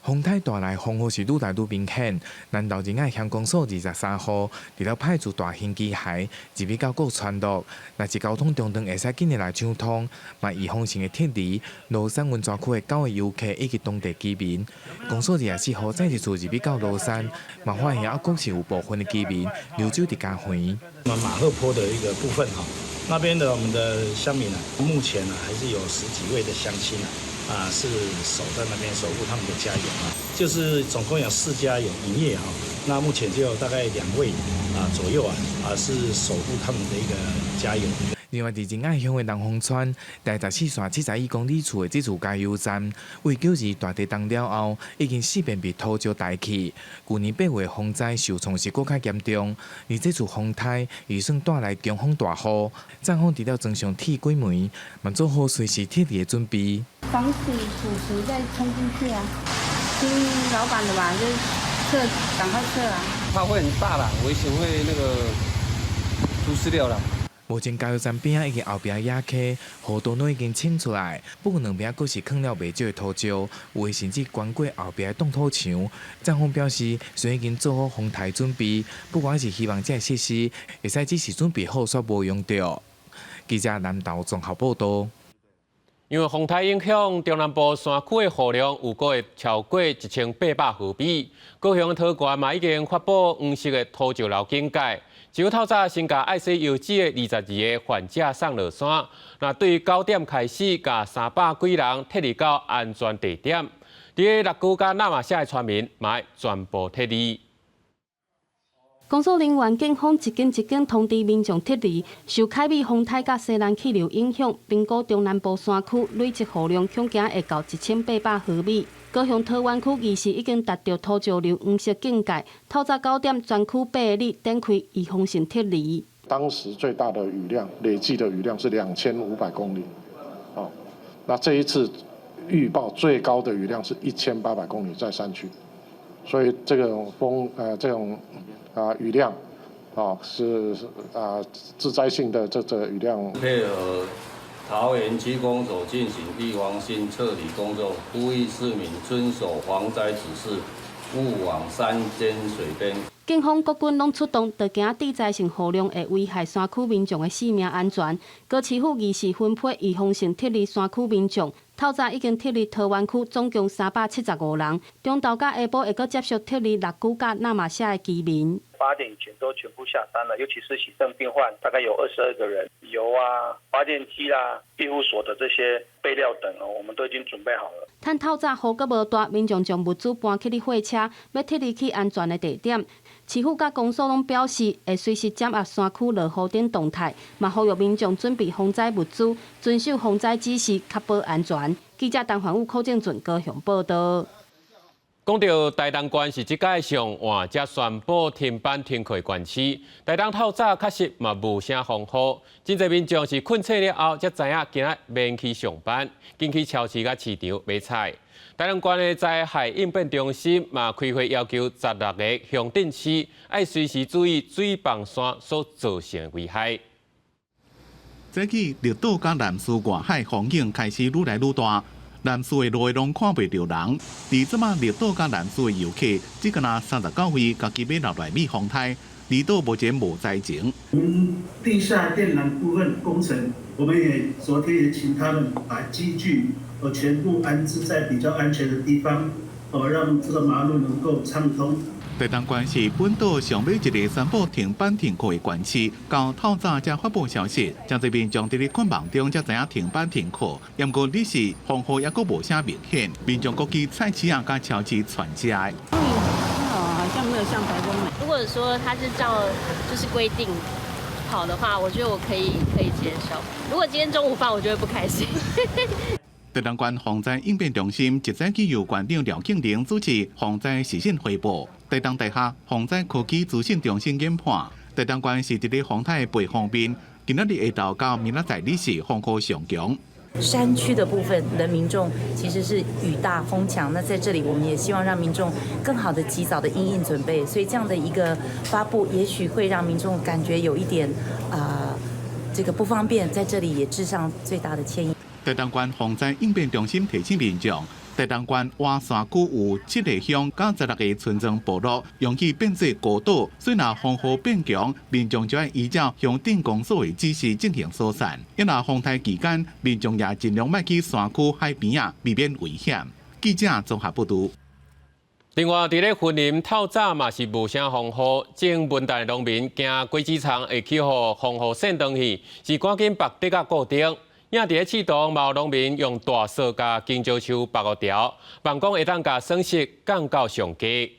风台带来风雨是愈来愈明显。南投仁爱乡公所23号，除了派出大型机械入去到各村落，若是交通中断会使紧日来抢通，嘛预防性的撤离罗山温泉区的9位游客以及当地居民。公所24号再一次入去到罗山，嘛发现还是有部分的居民留守伫家园。马赫坡的一个部分哈，那边的我们的乡民目前还是有10几位的乡亲是守在那边守护他们的家园就是总共有4家有营业那目前就大概2位左右是守护他们的一个家园。另外，伫仁爱乡的南丰村第14线71公里处的这处加油站，为9日大地震了后，已经4遍被土石带去。去年8月风灾受创是更加严重，而这处风台也算带来强风大雨，站方除了装上铁轨门，嘛做好随时撤离的准备。防止土石再冲进去啊！听老板的吧，就撤，赶快撤啊！它会很大啦，危险会那个出事了啦。目前加油站边仔已经后边压起，河道都已经清出来，不过两边阁是放了未少的土石，有的甚至关过后边的冻土墙。站方表示，虽然已经做好风台准备，不过还是希望这设施会使只是准备好煞无用到。记者南投综合报道。因为风台影响，中南部山区的雨量有个会超过1800毫米。高雄桃园嘛已经发布黄色的土石流警戒。只有透早先甲爱惜油脂的22个患者送落山，那对9点开始，甲300几人撤离到安全地点。伫个六股甲那马夏的村民，嘛要全部撤离。工作人员、警方一间一间通知民众撤离，受凯美风台甲西南气流影响，评估中南部山区累积雨量恐惊会到1800毫米。高雄桃园区2时已经达到土石流黄色警戒，透早9点，全区8个里展开预防性撤离。当时最大的雨量，累计的雨量是2500公里，那这一次预报最高的雨量是1800公里在山区，所以这种雨量是致灾性的这雨量。配合桃园区公所进行预防性撤离工作，呼吁市民遵守防灾指示，勿往山间水边。警方各军拢出动，就惊地灾性雨量会危害山区民众的性命安全。高市府2时分配预防性撤离山区民众，透早已经撤离桃园区总共375人，中昼甲下晡会阁接续撤离六股甲那马夏的居民。8点以前都全部下山了，尤其是洗肾病患，大概有22个人。油啊、发电机啦、庇护所的这些备料等我们都已经准备好了。趁透早雨阁无大，民众将物资搬去货车，要撤离去安全的地点。市府甲公所拢表示，会随时掌握山区落雨点动态，嘛呼吁民众准备防灾物资，遵守防灾指示，确保安全。记者陈环武、柯正俊高雄报道。讲到台东县是即届上晚才宣布停班停课的县市，台东透早确实嘛无啥风雨，真侪民众是困醒了后才知影今仔免去上班，进去超市甲市场买菜。台东县的灾害应变中心嘛开会要求16个乡镇市要随时注意水泵山所造成的危害。早起绿岛甲南势外海风景开始愈来愈大。南势的路拢看袂到人，而即马绿岛甲南势的游客只敢若39位，家己要落来避风台。绿岛目前无灾情。我们地下电缆部分工程，我们也昨天也请他们把机具全部安置在比较安全的地方，让这个马路能够畅通。台东县是本岛上尾一个宣布停班停课的县市，到透早才发布消息，将这边将伫咧困梦中才知影停班停课。不过你是风雨也阁无啥明显，民众各去菜市啊、甲超市传家。好像没有像台风美。如果说他是照就是规定跑的话，我觉得我可以接受。如果今天中午放，我就会不开心。台东县防灾应变中心一早起由县长廖庆玲主持防灾视讯汇报。台东大学防灾科技资讯中心研判，台东县是伫咧风台的北方面，今仔日下昼到明仔载日是风雨上强。山区的部分的民众其实是雨大风强，那在这里我们也希望让民众更好的及早的因应准备，所以这样的一个发布，也许会让民众感觉有一点这个不方便，在这里也致上最大的歉意。台东县防灾应变中心提醒民众，台东县外山区有7个乡甲16个村庄部落，容易变做孤岛。虽然风雨变强，民众就要依照乡镇公所的指示进行疏散。因若风台期间，民众也尽量莫去山区海边啊，避免危险。记者综合报道。另外，伫咧云林透早嘛是无啥风雨，正文旦的农民惊果子场会起互风雨线断去，是赶紧绑得甲固定。影伫咧市场，嘛有农民用大扫甲金蕉树绑个条，望讲会当甲损失降到上低。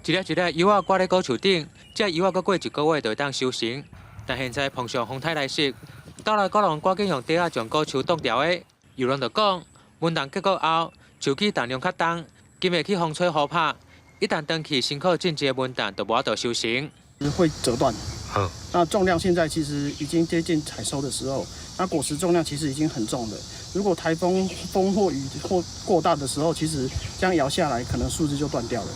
一粒一粒油啊挂咧高树顶，这油啊搁过1个月就会当收成。但现在碰上风台来袭，岛内各人赶紧用底下将高树挡掉的。有人就讲，温冻结果后，树枝重量较重，经袂起风吹雨拍，一旦登去辛苦进阶温冻，就无法度修行。会折断。那重量现在其实已经接近采收的时候，那果实重量其实已经很重了。如果台风或雨或过大的时候，其实这样摇下来，可能树枝就断掉了。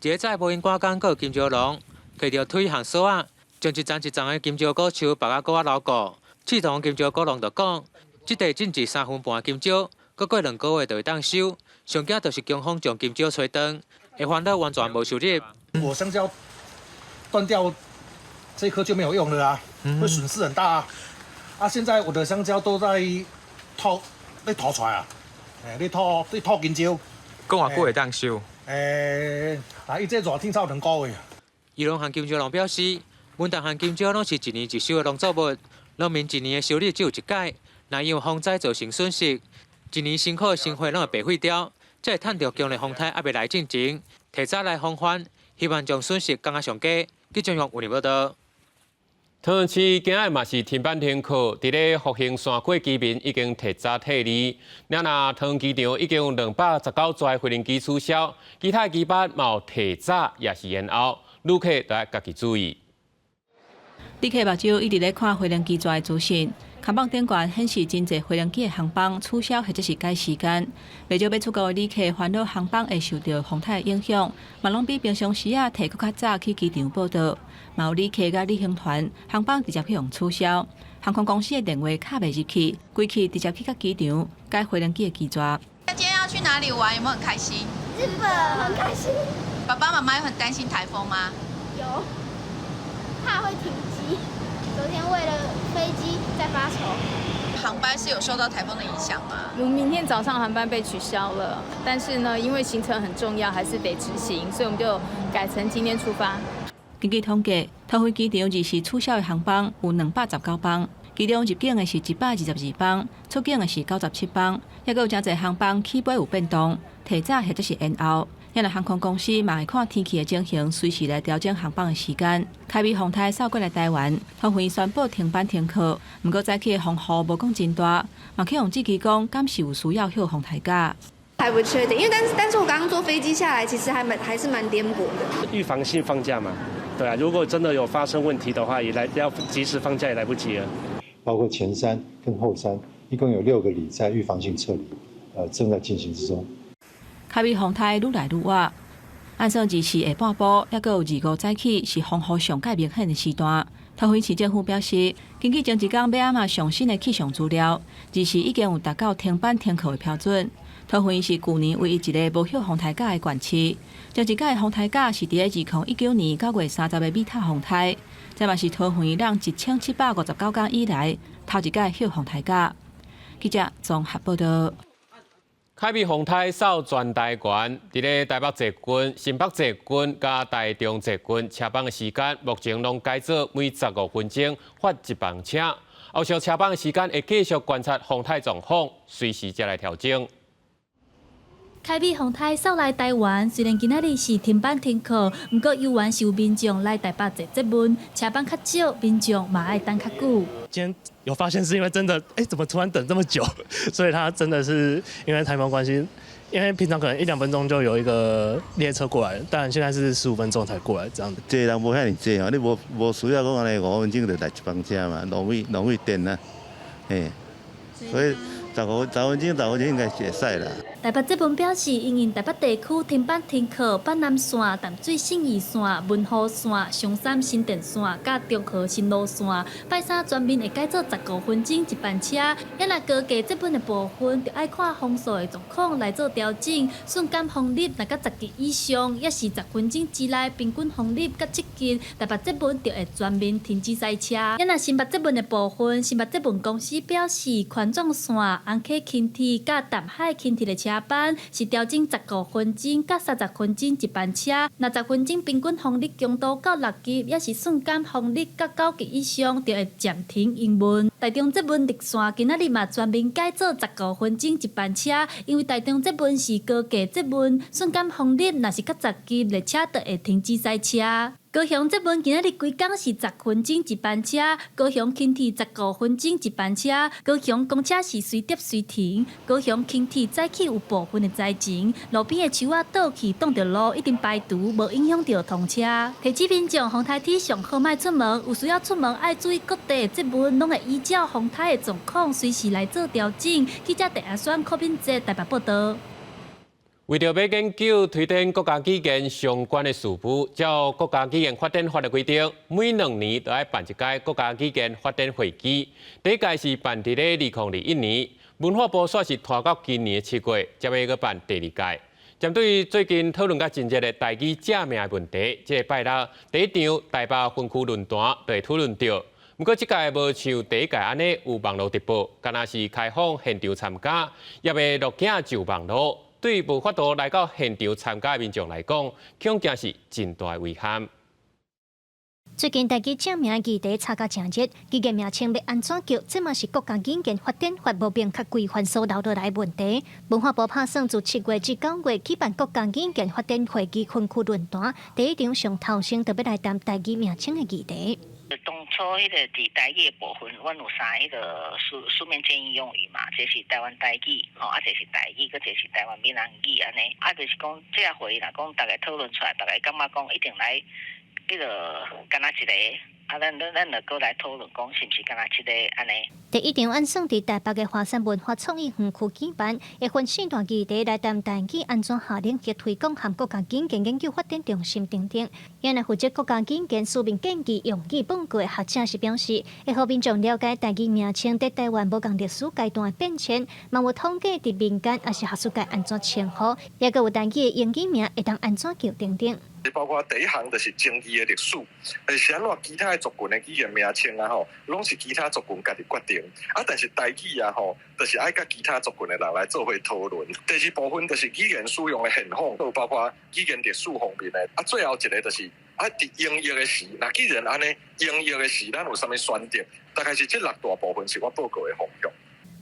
一个在无因赶工个金蕉农，摕着腿和锁啊，将一丛一丛的金蕉果树绑啊搁牢固。刺桐金蕉果农就讲，即地种植3分半金蕉，搁过2个月就会当收，上惊就是强风将金蕉吹断，会烦恼完全无收入。我香蕉断掉，这颗就没有用了啊，会损失很大啊。现在我的香蕉都在被吐出来啊，你吐金蕉，讲偌久会当收？伊这热天才有2个月。宜农和金蕉农表示，温冻和金蕉拢是一年一收的农作物，农民一年的收入只有一届，若因为风灾造成损失，一年辛苦的生活拢会白费掉，才会趁着强烈风台还未来进前，提早来防范，希望将损失降到上低。记者用有报道。桃园市今日嘛是停班停课，伫咧复兴线过居民已经提早退离。了那桃园机场已经有219座飞行机取消，其他机班嘛有提早也是延后，旅客都要家己注意。旅客目睭一直咧看飞行机载的资讯，看板顶悬显示真侪飞行机的航班取消或者是改时间。未少要出国的旅客烦恼航班会受到风台的影响，嘛拢比平常时提较早去机场报到。嘛有旅客甲旅行团航班直接去用取消，航空公司的电话卡袂入去，规气直接去到机场改飞行机的机载。今天要去哪里玩？有没有很开心？日本很开心。爸爸妈妈有很担心台风吗？有，怕会停机。昨天为了飞机在发愁。航班是有受到台风的影响吗？我们明天早上航班被取消了，但是呢，因为行程很重要，还是得执行，所以我们就改成今天出发。根据统计，桃园机场日时取消的航班有219班，其中入境的是122班，出境的是97班，也有真侪航班起飞有变动，提早或者是延后。也那航空公司嘛会看天气的情形，随时来调整航班的时间。凯美风台扫过来台湾，桃园宣布停班停课，不过早起的风雨无讲真大，嘛去用机机讲敢是有需要休风台假。还不确定，因为但是我刚刚坐飞机下来，其实还是蛮颠簸的。预防性放假嘛，对啊，如果真的有发生问题的话，要及时放假也来不及了。包括前山跟后山，一共有6个里在预防性撤离，正在进行之中。凯美风台愈来愈晚，按算日时下半晡，还有2、5早起是风雨上界明显的时段。桃园市政府表示，根据前一天要暗上新的气象资料，日时已经有达到停班停课的标准。桃园是去年唯一一个无休风台假的县市。前一届风台假是伫咧2019年9月30日米塔风台，这嘛是桃园让1759天以来头一届休风台假。记者综合报道。凯美风台扫全台湾，伫咧台北捷运、新北捷运、甲台中捷运车帮的时间，目前拢改做每15分钟发一班车。后续车帮的时间会继续观察风台状况，随时再来调整。凯美风台扫来台湾，虽然今仔日是停班停课，不过依然是有民众来台北坐捷运，车班较少，民众嘛爱等较久。今天有发现是因为真的，怎么突然等这么久？所以他真的是因为台风关系，因为平常可能1、2分钟就有一个列车过来，但现在是15分钟才过来这样子。坐人无遐尼济哦，你无需要讲安尼5分钟就来一班车嘛，浪费电啊，所以10分钟应该是会使啦。台北捷运表示，因台北地区停班停课，北南线、淡水信义线、文湖线、松山新店线、甲中和新路线，拜三全面会改做15分钟一班车。也若高价捷运的部分，就爱看风速的状况来做调整。瞬间风力若甲10级以上，也是10分钟之内平均风力甲7级，台北捷运就会全面停止赛车。也若新北捷运的部分，新北捷运公司表示，环状线、红溪轻铁甲淡海轻铁的车班是调整15分钟甲30分钟一班车，若10分钟平均风力强度到6级，也是瞬间风力甲9级以上，就会暂停营运。台中捷运绿线今仔日嘛全面改做15分钟一班车，因为台中捷运是高架捷运，瞬间风力若是较10级，列车就会停止塞车。高雄捷运今仔日规工是10分钟一班车，高雄轻铁15分钟一班车，高雄公车是随搭随停，高雄轻铁早起有部分的载前，路边的树仔倒去挡着路，一定排除，无影响到通车。提醒民众风台天上好莫出门，有需要出门爱注意各地的捷运拢会依照风台的状况随时来做调整。记者陈阿选柯敏哲台北报道。为着要研究推展国家基建相关的事务，照国家基建发展法的规定，每2年都要办一届国家基建发展会议。第一届是办伫咧2021年，文化部煞是拖到今年7月才要去办第2届。针对最近讨论较真热的台语正名的问题，这个拜六第一场台北分区论坛就会讨论到。不过，这届无像第一届安尼有网络直播，敢若是开放现场参加，也未录影就网络。对无法度来到现场参加的民众来讲，恐惊是真大遗憾。最近台语正名议题吵到正热，基建名称要安怎叫，这嘛是国家基建发展法无明确规范所留落来问题。文化部打算自7月至9月举办国家基建发展会议分区论坛，第一场上头先特别来谈台语名称的议题。当初迄个伫台语的部分，阮有3迄个书面建议用语嘛，这是台湾台语，这是台语，搁这是台湾闽南语安尼。就是讲这个会议若讲大家讨论出来，大家感觉讲一定来迄个干那一个。咱就过来讨论，讲是毋是敢若这个安尼？第一场按算伫台北的华山文化创意园区举办，会分4大议题来谈台语安怎下连及推广和国家基建研究发展中心等等。原来负责国家基建书面建议用语本过的学者是表示，会互民众了解台语名称在台湾无共历史阶段的变迁，嘛有统计伫民间也是学术界安怎称呼，也个有台语的英语名会当安怎叫等等。包括第一项就是争议的历史，是安怎其他的族群的语言名称啊吼，拢是其他族群家己决定。但是台语啊吼，就是爱甲其他族群的人来做伙讨论。第2部分就是语言使用的现况，都包括语言历史方面的。最后一个就是伫英译的时，那既然安尼英译的时，咱有啥物选择？大概是这6大部分是我报告的方向。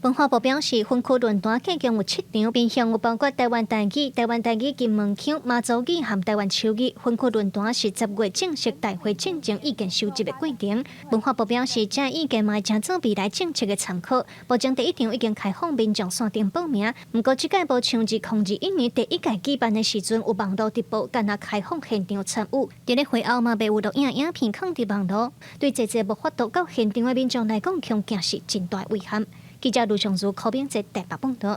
文化部表示，分区论坛计共有7场，面向有包括台湾台语、台湾台语金门腔、马祖语和台湾手语。分区论坛是10月正式大会进行意见收集的过程。文化部表示，这意见嘛会做未来政策的参考。目前第一场已经开放民众线顶报名，不过这届无像2021年第1届举办的时阵有网络直播，敢若开放现场参与。伫咧会后嘛，未有录影片放伫网络，对这无法度到现场的民众来讲，恐惊是真大遗憾。记者卢尚如、柯炳哲台北报道。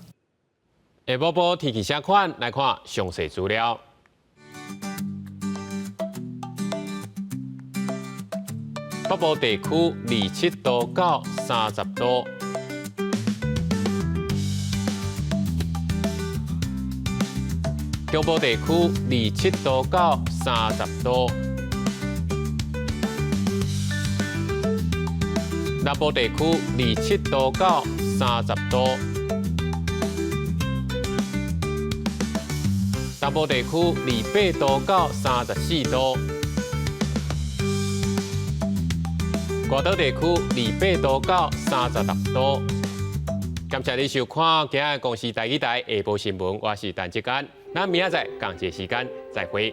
下晡报天气相款来看详细资料。北部地区27度到30度，中部地区27度到30度。南部地区27度到30度，东部地区28度到34度，外岛地区28度到36度。感谢你收看今日的公视台语台下晡新闻，我是陈志坚，咱明仔载同一时间再会。